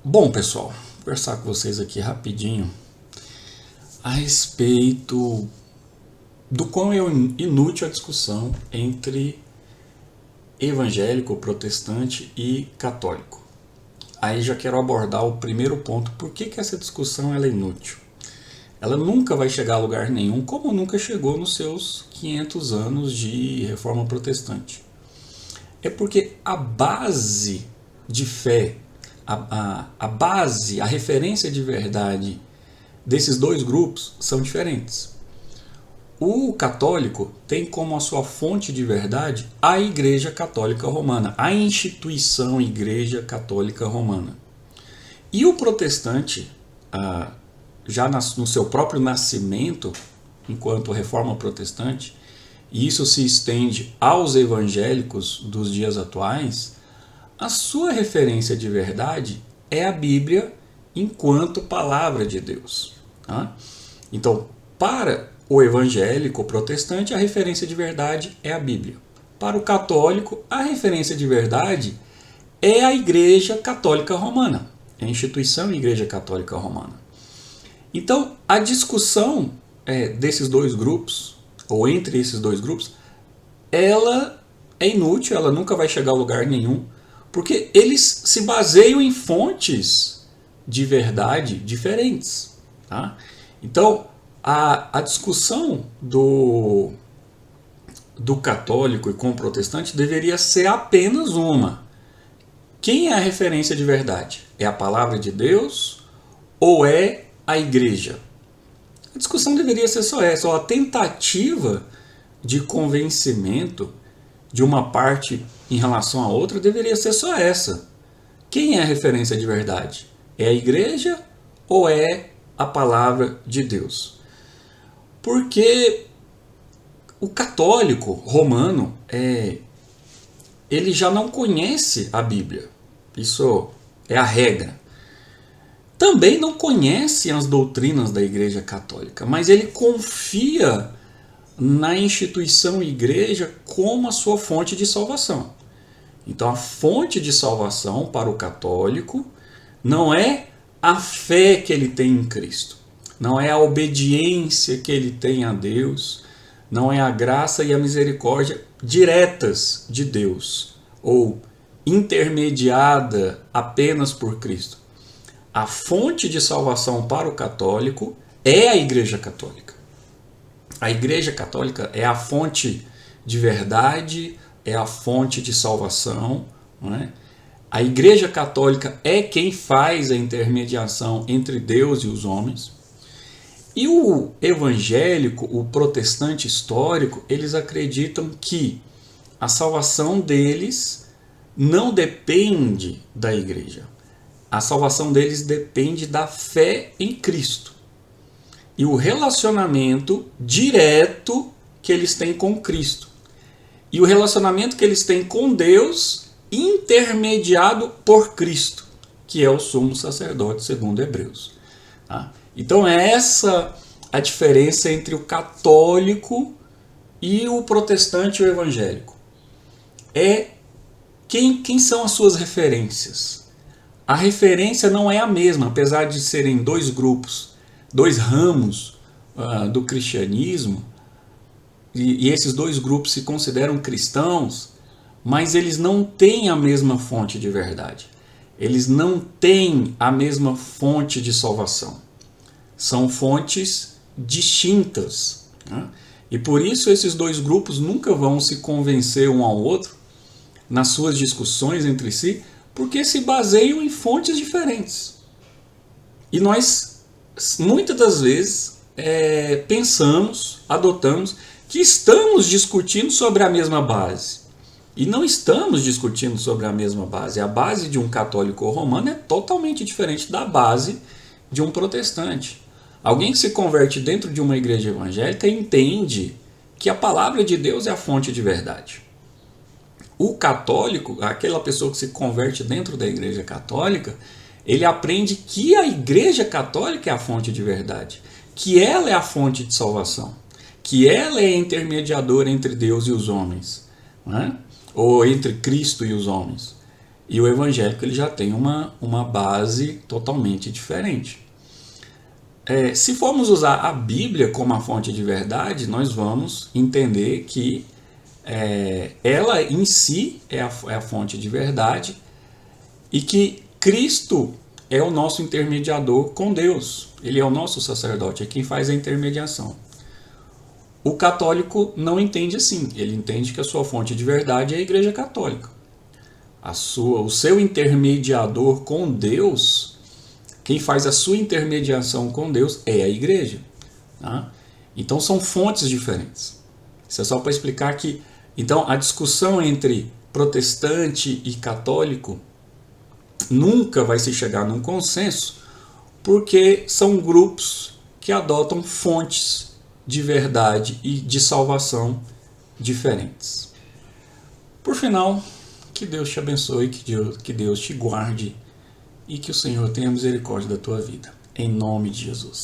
Bom, pessoal, vou conversar com vocês aqui rapidinho a respeito do quão é inútil a discussão entre evangélico, protestante e católico. Aí já quero abordar o primeiro ponto, por que essa discussão ela é inútil? Ela nunca vai chegar a lugar nenhum, como nunca chegou nos seus 500 anos de reforma protestante. É porque a base de fé, a base, a referência de verdade desses dois grupos são diferentes. O católico tem como a sua fonte de verdade a Igreja Católica Romana, a instituição Igreja Católica Romana. E o protestante, já no seu próprio nascimento, enquanto reforma protestante, e isso se estende aos evangélicos dos dias atuais, a sua referência de verdade é a Bíblia enquanto palavra de Deus. Tá? Então, para o evangélico protestante, a referência de verdade é a Bíblia. Para o católico, a referência de verdade é a Igreja Católica Romana, a instituição Igreja Católica Romana. Então, a discussão desses dois grupos, ou entre esses dois grupos, ela é inútil, ela nunca vai chegar a lugar nenhum, porque eles se baseiam em fontes de verdade diferentes. Tá? Então, a discussão do católico e com o protestante deveria ser apenas uma. Quem é a referência de verdade? É a palavra de Deus ou é a igreja? A discussão deveria ser só essa, ou a tentativa de convencimento de uma parte em relação à outra deveria ser só essa. Quem é a referência de verdade? É a igreja ou é a palavra de Deus? Porque o católico romano, ele já não conhece a Bíblia. Isso é a regra. Também não conhece as doutrinas da Igreja Católica, mas ele confia na instituição Igreja como a sua fonte de salvação. Então, a fonte de salvação para o católico não é a fé que ele tem em Cristo, não é a obediência que ele tem a Deus, não é a graça e a misericórdia diretas de Deus, ou intermediada apenas por Cristo. A fonte de salvação para o católico é a Igreja Católica. A Igreja Católica é a fonte de verdade, é a fonte de salvação. Não é? A Igreja Católica é quem faz a intermediação entre Deus e os homens. E o evangélico, o protestante histórico, eles acreditam que a salvação deles não depende da igreja. A salvação deles depende da fé em Cristo e o relacionamento direto que eles têm com Cristo. E o relacionamento que eles têm com Deus intermediado por Cristo, que é o sumo sacerdote segundo Hebreus. Tá? Então é essa a diferença entre o católico e o protestante e o evangélico. Quem são as suas referências? A referência não é a mesma, apesar de serem dois grupos, dois ramos do cristianismo, e esses dois grupos se consideram cristãos, mas eles não têm a mesma fonte de verdade. Eles não têm a mesma fonte de salvação. São fontes distintas. Né? E por isso esses dois grupos nunca vão se convencer um ao outro nas suas discussões entre si, porque se baseiam em fontes diferentes. E nós, muitas das vezes, pensamos, adotamos, que estamos discutindo sobre a mesma base. E não estamos discutindo sobre a mesma base. A base de um católico romano é totalmente diferente da base de um protestante. Alguém que se converte dentro de uma igreja evangélica entende que a palavra de Deus é a fonte de verdade. O católico, aquela pessoa que se converte dentro da igreja católica, ele aprende que a igreja católica é a fonte de verdade, que ela é a fonte de salvação, que ela é a intermediadora entre Deus e os homens, né? Ou entre Cristo e os homens. E o evangélico ele já tem uma base totalmente diferente. Se formos usar a Bíblia como a fonte de verdade, nós vamos entender que ela em si é a fonte de verdade e que Cristo é o nosso intermediador com Deus. Ele é o nosso sacerdote, é quem faz a intermediação. O católico não entende assim. Ele entende que a sua fonte de verdade é a Igreja Católica. O seu intermediador com Deus, quem faz a sua intermediação com Deus é a Igreja. Tá? Então são fontes diferentes. Isso é só para explicar que então a discussão entre protestante e católico nunca vai se chegar num consenso, porque são grupos que adotam fontes de verdade e de salvação diferentes. Por final, que Deus te abençoe, que Deus te guarde e que o Senhor tenha misericórdia da tua vida. Em nome de Jesus.